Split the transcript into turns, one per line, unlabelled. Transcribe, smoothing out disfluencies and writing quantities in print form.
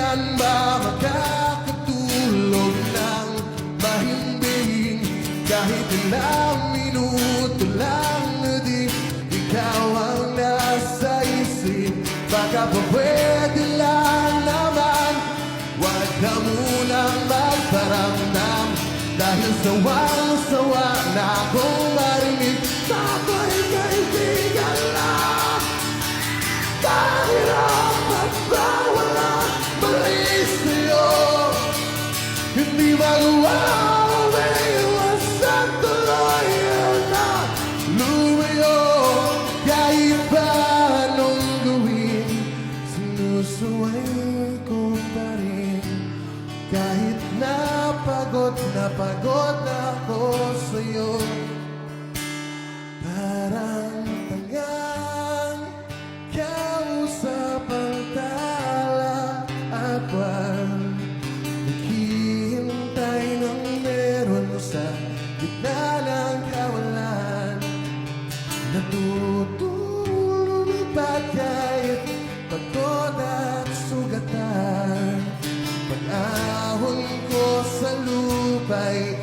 kailan ba makakatulog ng mahimbing? Kahit ilang minuto lang na di ikaw ang nasa isip. Baka pa pwede lang naman, wag ka munang magparamdam, dahil sawang-sawa na akong marinig na ako'y kaibigan lang. Kahirap at bawala mali sa'yo, hindi magawa umiiwasan tuloy na lumayo. Kahit pa anong gawin, sinusuway ko pa rin. Kahit napagod ako sa'yo, parang tangang kausap ang tala at buwan, naghihintay ng meron sa gitna ng kawalan. Natutulog ba't kahit pagod at sugatan? Pag-ahon ko sa lupa'y